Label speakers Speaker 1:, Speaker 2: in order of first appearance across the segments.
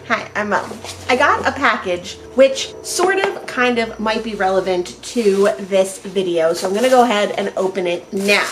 Speaker 1: Hi, I'm Mel. I got a package which sort of kind of might be relevant to this video, so I'm gonna go ahead and open it now.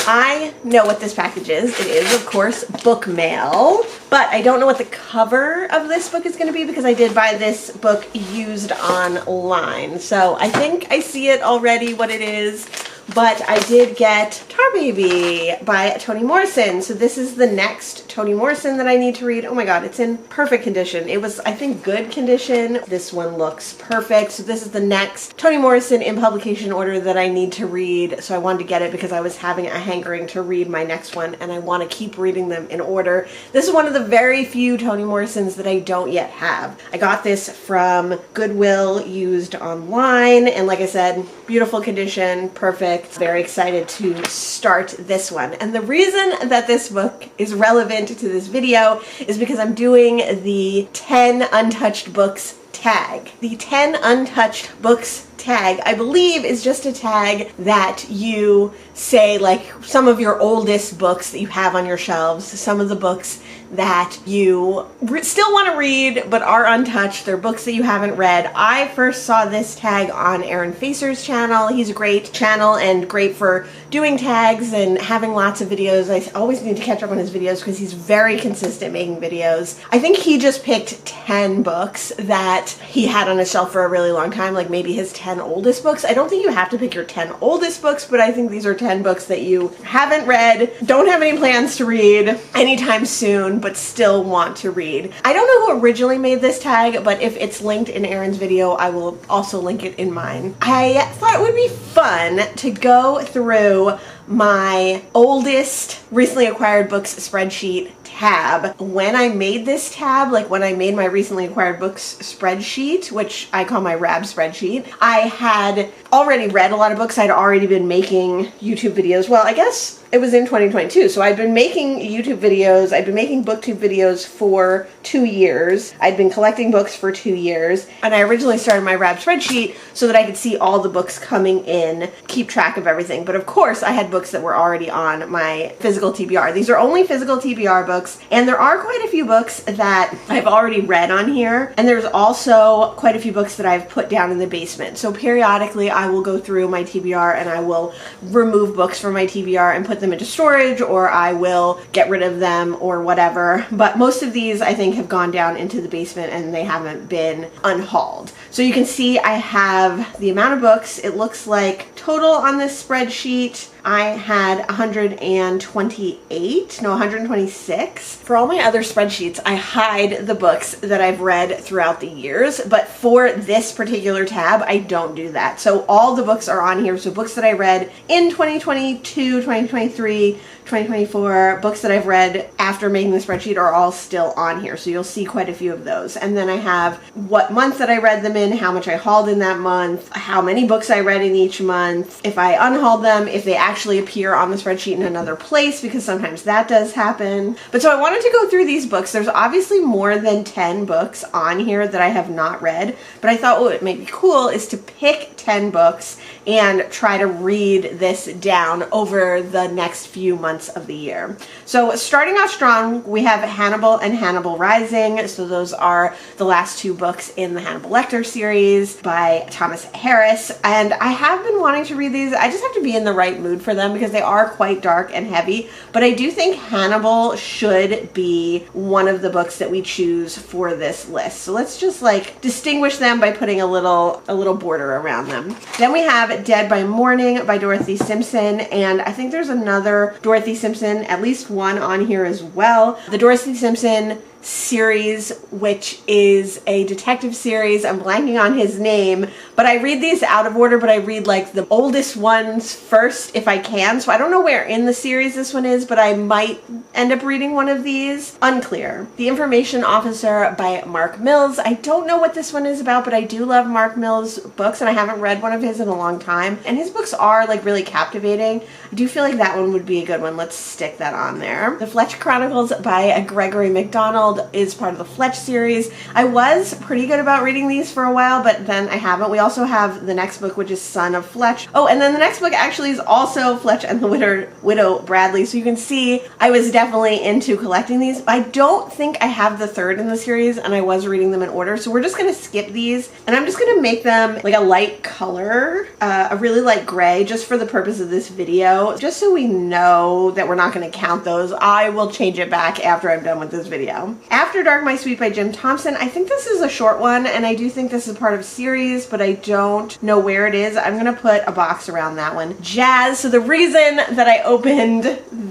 Speaker 1: I know what this package is. It is, of course, book mail, but I don't know what the cover of this book is going to be because I did buy this book used online. So I think I see it already what it is, but I did get Tar Baby by Toni Morrison. So this is the next Toni Morrison that I need to read. Oh my god, it's in perfect condition. It was, I think, good condition. This one looks perfect. So this is the next Toni Morrison in publication order that I need to read. So I wanted to get it because I was having a hankering to read my next one and I want to keep reading them in order. This is one of the very few Toni Morrisons that I don't yet have. I got this from Goodwill used online, and like I said, beautiful condition, perfect. Very excited to start this one. And the reason that this book is relevant to this video is because I'm doing the 10 Untouched books tag. The 10 Untouched books tag, I believe, is just a tag that you say, like, some of your oldest books that you have on your shelves, some of the books that you still want to read but are untouched. They're books that you haven't read. I first saw this tag on Aaron Facer's channel. He's a great channel and great for doing tags and having lots of videos. I always need to catch up on his videos because he's very consistent making videos. I think he just picked 10 books that he had on his shelf for a really long time, like maybe his 10 oldest books. I don't think you have to pick your 10 oldest books, but I think these are 10 books that you haven't read, don't have any plans to read anytime soon, but still want to read. I don't know who originally made this tag, but if it's linked in Aaron's video, I will also link it in mine. I thought it would be fun to go through my oldest recently acquired books spreadsheet tab. When I made this tab, like when I made my recently acquired books spreadsheet, which I call my RAB spreadsheet, I had already read a lot of books. I'd already been making YouTube videos. Well, I guess it was in 2022. So I'd been making YouTube videos. I'd been making booktube videos for 2 years. I'd been collecting books for 2 years. And I originally started my RAB spreadsheet so that I could see all the books coming in, keep track of everything. But of course, I had books that were already on my physical TBR. These are only physical TBR books. And there are quite a few books that I've already read on here. And there's also quite a few books that I've put down in the basement. So periodically I will go through my TBR and I will remove books from my TBR and put them into storage, or I will get rid of them or whatever. But most of these I think have gone down into the basement and they haven't been unhauled. So you can see I have the amount of books. It looks like total on this spreadsheet I had 126. For all my other spreadsheets, I hide the books that I've read throughout the years, but for this particular tab, I don't do that. So all the books are on here. So books that I read in 2022, 2023, 2024, books that I've read after making the spreadsheet are all still on here. So you'll see quite a few of those. And then I have what month that I read them in, how much I hauled in that month, how many books I read in each month, if I unhauled them, if they actually appear on the spreadsheet in another place, because sometimes that does happen. But so I wanted to go through these books. There's obviously more than 10 books on here that I have not read, but I thought what might be cool is to pick 10 books and try to read this down over the next few months of the year. So starting off strong, we have Hannibal and Hannibal Rising. So those are the last 2 books in the Hannibal Lecter series by Thomas Harris. And I have been wanting to read these. I just have to be in the right mood for them because they are quite dark and heavy. But I do think Hannibal should be one of the books that we choose for this list. So let's just like distinguish them by putting a little border around them. Then we have Dead by Morning by Dorothy Simpson, and I think there's another Dorothy Simpson, at least one on here as well. The Dorothy Simpson series, which is a detective series. I'm blanking on his name, but I read these out of order, but I read like the oldest ones first if I can. So I don't know where in the series this one is, but I might end up reading one of these. Unclear. The Information Officer by Mark Mills. I don't know what this one is about, but I do love Mark Mills books and I haven't read one of his in a long time. And his books are like really captivating. I do feel like that one would be a good one. Let's stick that on there. The Fletch Chronicles by Gregory MacDonald is part of the Fletch series. I was pretty good about reading these for a while, but then I haven't. We also have the next book, which is Son of Fletch. Oh, and then the next book actually is also Fletch and the Widow Bradley. So you can see I was definitely into collecting these. I don't think I have the third in the series, and I was reading them in order. So we're just going to skip these, and I'm just going to make them like a light color, a really light gray, just for the purpose of this video, just so we know that we're not going to count those. I will change it back after I'm done with this video. After Dark, My Sweet by Jim Thompson. I think this is a short one, and I do think this is part of a series, but I don't know where it is. I'm going to put a box around that one. Jazz. So the reason that I opened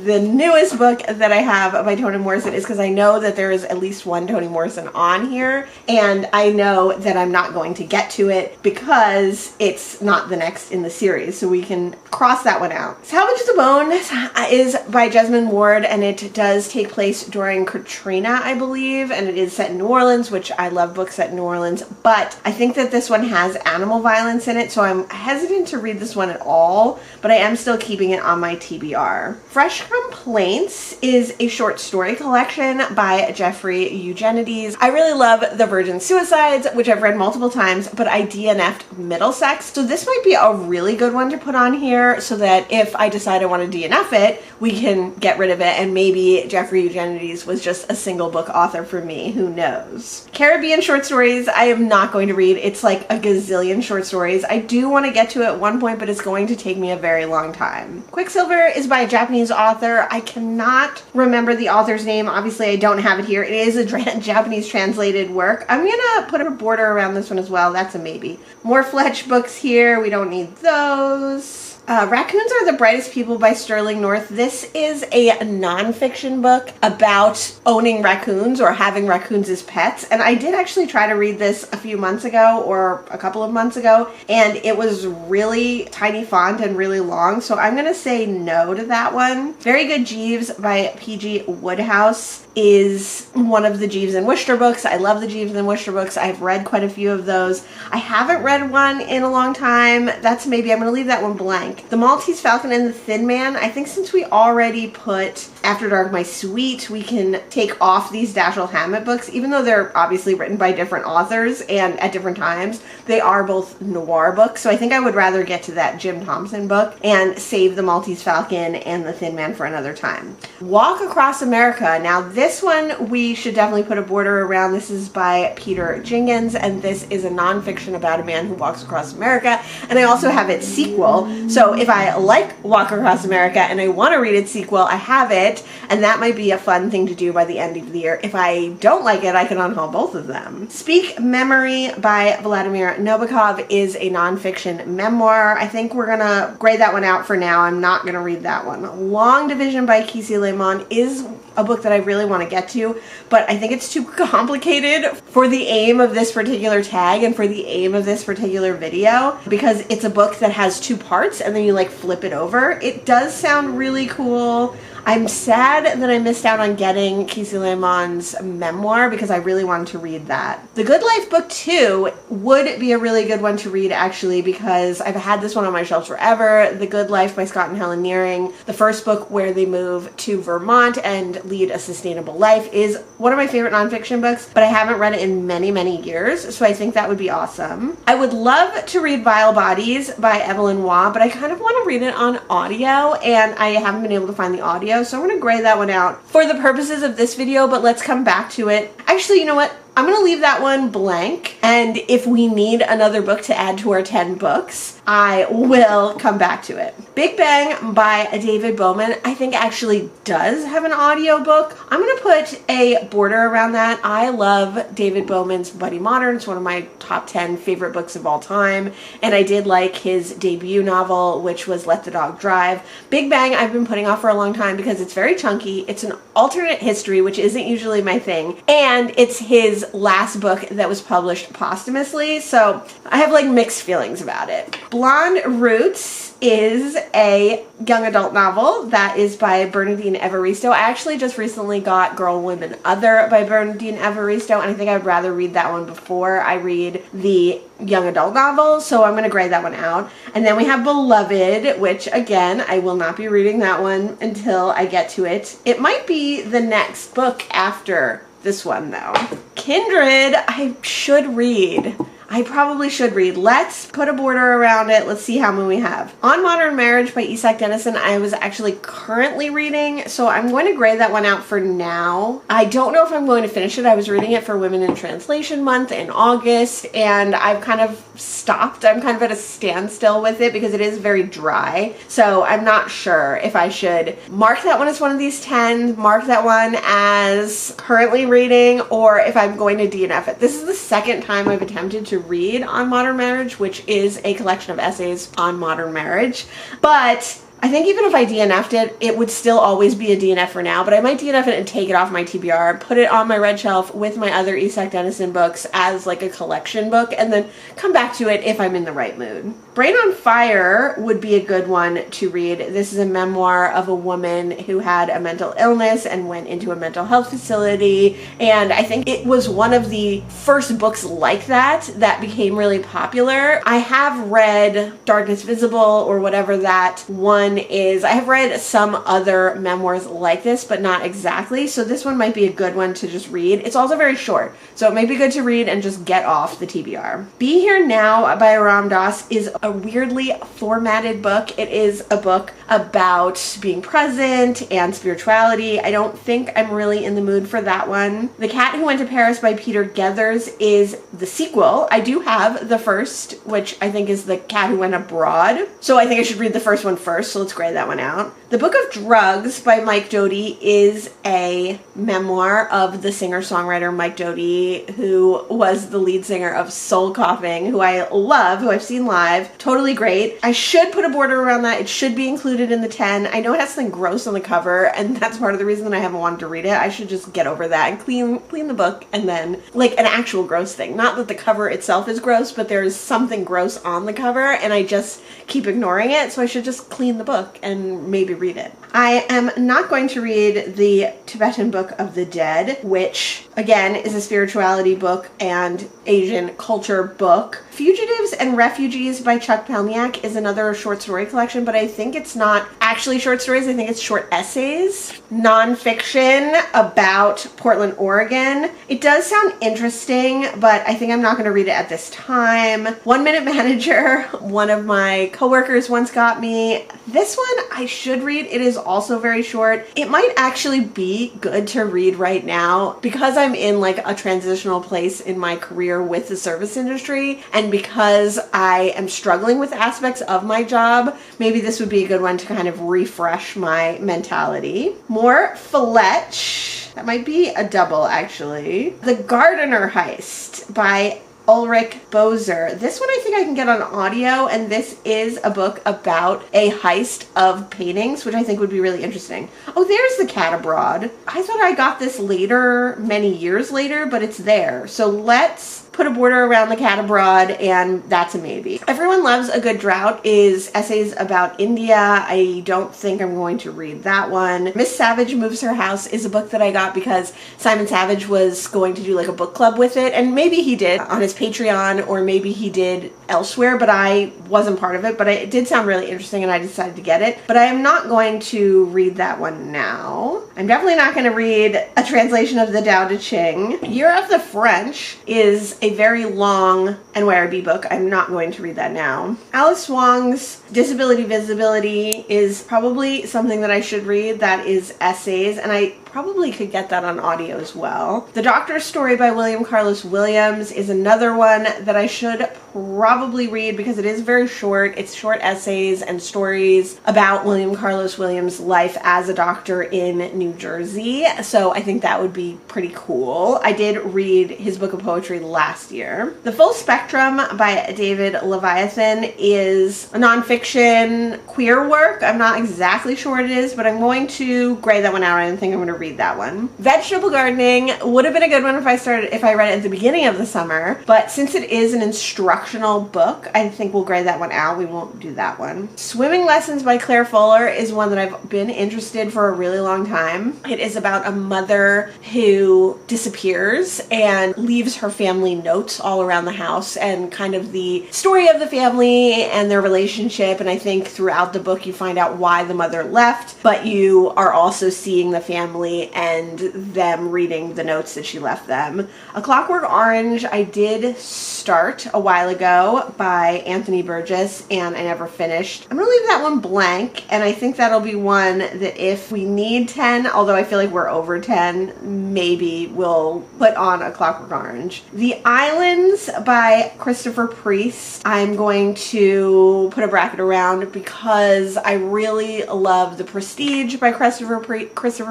Speaker 1: the newest book that I have by Toni Morrison is because I know that there is at least one Toni Morrison on here, and I know that I'm not going to get to it because it's not the next in the series, so we can cross that one out. Salvage the Bone is by Jesmyn Ward, and it does take place during Katrina, I believe, and it is set in New Orleans, which I love books set in New Orleans, but I think that this one has animal violence in it, so I'm hesitant to read this one at all, but I am still keeping it on my TBR. Fresh Complaints is a short story collection by Jeffrey Eugenides. I really love The Virgin Suicides, which I've read multiple times, but I DNF'd Middlesex, so this might be a really good one to put on here so that if I decide I want to DNF it, we can get rid of it, and maybe Jeffrey Eugenides was just a single book author for me, who knows. Caribbean short stories, I am not going to read. It's like a gazillion short stories. I do want to get to it at one point, but it's going to take me a very long time. Quicksilver is by a Japanese author. I cannot remember the author's name. Obviously, I don't have it here. It is a Japanese translated work. I'm gonna put a border around this one as well. That's a maybe. More Fletch books here. We don't need those. Raccoons Are the Brightest People by Sterling North. This is a nonfiction book about owning raccoons or having raccoons as pets. And I did actually try to read this a few months ago or a couple of months ago, and it was really tiny font and really long. So I'm going to say no to that one. Very Good Jeeves by P.G. Woodhouse is one of the Jeeves and Wooster books. I love the Jeeves and Wooster books. I've read quite a few of those. I haven't read one in a long time. That's maybe, I'm going to leave that one blank. The Maltese Falcon and the Thin Man. I think since we already put After Dark, My Sweet, we can take off these Dashiell Hammett books, even though they're obviously written by different authors and at different times. They are both noir books, so I think I would rather get to that Jim Thompson book and save the Maltese Falcon and the Thin Man for another time. Walk Across America. Now this one we should definitely put a border around. This is by Peter Jenkins, and this is a nonfiction about a man who walks across America, and I also have its sequel. So if I like Walk Across America and I want to read its sequel, I have it, and that might be a fun thing to do by the end of the year. If I don't like it, I can unhaul both of them. Speak Memory by Vladimir Nabokov is a nonfiction memoir. I think we're gonna grade that one out for now. I'm not gonna read that one. Long Division by Kisi Lemon is a book that I really want to get to, but I think it's too complicated for the aim of this particular tag and for the aim of this particular video, because it's a book that has two parts and then you like flip it over. It does sound really cool. I'm sad that I missed out on getting Kisi Lemon's memoir because I really wanted to read that. The Good Life Book 2 would be a really good one to read, actually, because I've had this one on my shelves forever. The Good Life by Scott and Helen Nearing, the first book where they move to Vermont and lead a sustainable life, is one of my favorite nonfiction books, but I haven't read it in many, many years, so I think that would be awesome. I would love to read Vile Bodies by Evelyn Waugh, but I kind of want to read it on audio, and I haven't been able to find the audio, so I'm going to gray that one out for the purposes of this video, but let's come back to it. Actually, you know what? I'm going to leave that one blank, and if we need another book to add to our 10 books, I will come back to it. Big Bang by David Bowman, I think actually does have an audio book. I'm going to put a border around that. I love David Bowman's Buddy Modern. It's one of my top 10 favorite books of all time, and I did like his debut novel, which was Let the Dog Drive. Big Bang I've been putting off for a long time because it's very chunky. It's an alternate history, which isn't usually my thing, and and it's his last book that was published posthumously, so I have like mixed feelings about it. Blonde Roots is a young adult novel that is by Bernardine Evaristo. I actually just recently got Girl, Women, Other by Bernardine Evaristo, and I think I'd rather read that one before I read the young adult novel, so I'm going to grade that one out. And then we have Beloved, which again, I will not be reading that one until I get to it. It might be the next book after this one though. Kindred, I should read. I probably should read. Let's put a border around it. Let's see how many we have. On Modern Marriage by Isak Dinesen, I was actually currently reading, so I'm going to grade that one out for now. I don't know if I'm going to finish it. I was reading it for Women in Translation Month in August, and I've kind of stopped. I'm kind of at a standstill with it because it is very dry. So I'm not sure if I should mark that one as one of these 10, mark that one as currently reading, or if I'm going to DNF it. This is the second time I've attempted to read On Modern Marriage, which is a collection of essays on modern marriage. But I think even if I DNF'd it, it would still always be a DNF for now, but I might DNF it and take it off my TBR, put it on my red shelf with my other Isak Dinesen books as like a collection book, and then come back to it if I'm in the right mood. Brain on Fire would be a good one to read. This is a memoir of a woman who had a mental illness and went into a mental health facility, and I think it was one of the first books like that that became really popular. I have read Darkness Visible or whatever that one is. I have read some other memoirs like this, but not exactly, so this one might be a good one to just read. It's also very short, so it may be good to read and just get off the TBR. Be Here Now by Ram Dass is a weirdly formatted book. It is a book about being present and spirituality. I don't think I'm really in the mood for that one. The Cat Who Went to Paris by Peter Gethers is the sequel. I do have the first, which I think is The Cat Who Went Abroad, so I think I should read the first one first, so let's grade that one out. The Book of Drugs by Mike Doughty is a memoir of the singer-songwriter Mike Doughty, who was the lead singer of Soul Coughing, who I love, who I've seen live. Totally great. I should put a border around that. It should be included in the 10. I know it has something gross on the cover, and that's part of the reason that I haven't wanted to read it. I should just get over that and clean the book, and then, like, an actual gross thing. Not that the cover itself is gross, but there's something gross on the cover, and I just keep ignoring it, so I should just clean the book and maybe read it. I am not going to read the Tibetan Book of the Dead, which, again, is a spirituality book and Asian culture book. Fugitives and Refugees by Chuck Palahniuk is another short story collection, but I think it's not actually short stories. I think it's short essays. Nonfiction about Portland, Oregon. It does sound interesting, but I think I'm not going to read it at this time. 1 Minute Manager, one of my coworkers once got me. This one I should read. It is also very short. It might actually be good to read right now because I'm in like a transitional place in my career with the service industry, and because I am struggling with aspects of my job, maybe this would be a good one to kind of refresh my mentality. More Fletch. That might be a double, actually. The Gardener Heist by Ulrich Boser. This one I think I can get on audio, and this is a book about a heist of paintings, which I think would be really interesting. Oh, there's The Cat Abroad. I thought I got this later, many years later, but it's there. So let's put a border around The Cat Abroad, and that's a maybe. Everyone Loves a Good Drought is essays about India. I don't think I'm going to read that one. Miss Savage Moves Her House is a book that I got because Simon Savage was going to do like a book club with it, and maybe he did on his Patreon, or maybe he did elsewhere, but I wasn't part of it, but it did sound really interesting and I decided to get it. But I am not going to read that one now. I'm definitely not going to read a translation of the Tao Te Ching. Year of the French is a very long NYRB book. I'm not going to read that now. Alice Wong's Disability Visibility is probably something that I should read. That is essays, and I probably could get that on audio as well. The Doctor's Story by William Carlos Williams is another one that I should probably read because it is very short. It's short essays and stories about William Carlos Williams' life as a doctor in New Jersey. So I think that would be pretty cool. I did read his book of poetry last year. The Full Spectrum by David Leviathan is a nonfiction queer work. I'm not exactly sure what it is, but I'm going to grade that one out. I don't think I'm going to read that one. Vegetable gardening would have been a good one if I read it at the beginning of the summer, but since it is an instructional book, I think we'll grade that one out. We won't do that one. Swimming Lessons by Claire Fuller is one that I've been interested for a really long time. It is about a mother who disappears and leaves her family notes all around the house, and kind of the story of the family and their relationship. And I think throughout the book you find out why the mother left, but you are also seeing the family and them reading the notes that she left them. A Clockwork Orange I did start a while ago by Anthony Burgess, and I never finished. I'm gonna leave that one blank, and I think that'll be one that if we need 10, although I feel like we're over 10, maybe we'll put on A Clockwork Orange. The Islands by Christopher Priest, I'm going to put a bracket around because I really love The Prestige by Christopher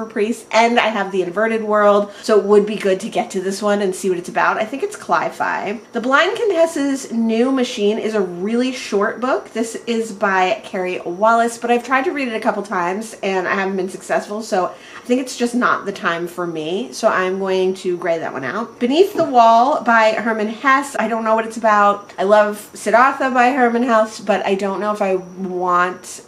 Speaker 1: Priest, and I have The Inverted World, so it would be good to get to this one and see what it's about. I think it's cli-fi. The Blind Countess's New Machine is a really short book. This is by Carrie Wallace, but I've tried to read it a couple times and I haven't been successful, so I think it's just not the time for me, so I'm going to grade that one out. Beneath the Wall by Herman Hesse. I don't know what it's about. I love Siddhartha by Herman Hesse, but I don't know if I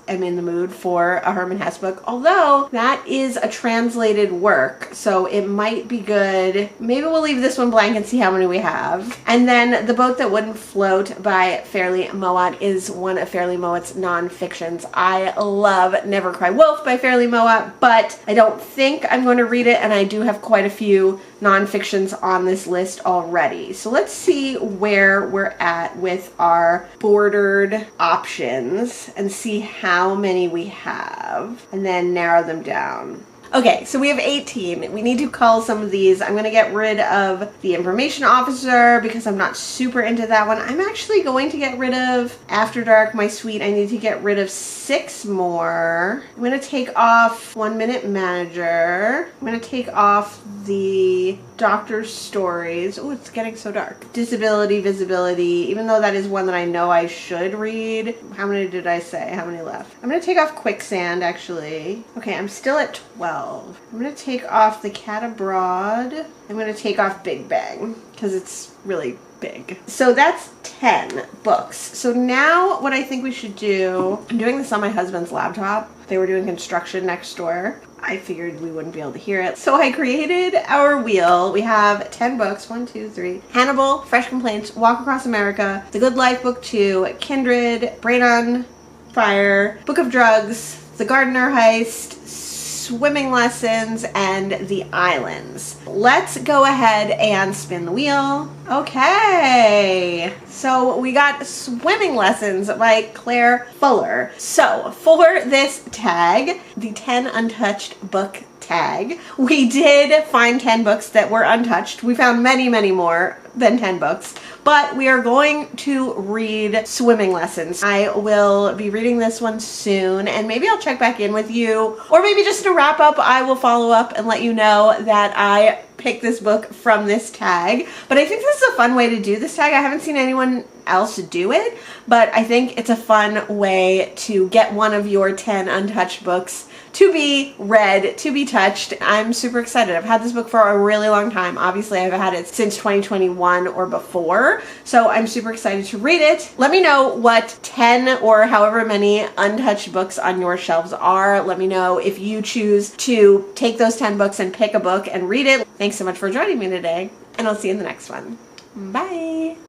Speaker 1: am in the mood for a Herman Hesse book, although that is a translated work, so it might be good. Maybe we'll leave this one blank and see how many we have. And then The Boat That Wouldn't Float by Fairleigh Mowat is one of Fairleigh Mowat's non-fictions. I love Never Cry Wolf by Fairleigh Mowat, but I don't think I'm going to read it, and I do have quite a few non-fictions on this list already. So let's see where we're at with our bordered options and see how many we have, and then narrow them down. Okay, so we have 18. We need to cull some of these. I'm going to get rid of The Information Officer because I'm not super into that one. I'm actually going to get rid of After Dark, My Sweet. I need to get rid of 6 more. I'm going to take off 1 Minute Manager. I'm going to take off the Doctor's Stories. Oh, it's getting so dark. Disability, Visibility, even though that is one that I know I should read. How many did I say? How many left? I'm going to take off Quicksand, actually. Okay, I'm still at 12. I'm going to take off The Cat Abroad. I'm going to take off Big Bang because it's really big. So that's 10 books. So now what I think we should do, I'm doing this on my husband's laptop. They were doing construction next door. I figured we wouldn't be able to hear it. So I created our wheel. We have 10 books, 1, 2, 3. Hannibal, Fresh Complaints, Walk Across America, The Good Life Book 2, Kindred, Brain on Fire, Book of Drugs, The Gardener Heist, Swimming Lessons, and The Islands. Let's go ahead and spin the wheel. Okay, so we got Swimming Lessons by Claire Fuller. So for this tag, the 10 untouched book tag, we did find 10 books that were untouched. We found many, many more than 10 books, but we are going to read Swimming Lessons. I will be reading this one soon, and maybe I'll check back in with you, or maybe just to wrap up, I will follow up and let you know that I picked this book from this tag. But I think this is a fun way to do this tag. I haven't seen anyone else do it, but I think it's a fun way to get one of your 10 untouched books to be read, to be touched. I'm super excited. I've had this book for a really long time. Obviously, I've had it since 2021 or before, so I'm super excited to read it. Let me know what 10 or however many untouched books on your shelves are. Let me know if you choose to take those 10 books and pick a book and read it. Thanks so much for joining me today, and I'll see you in the next one. Bye!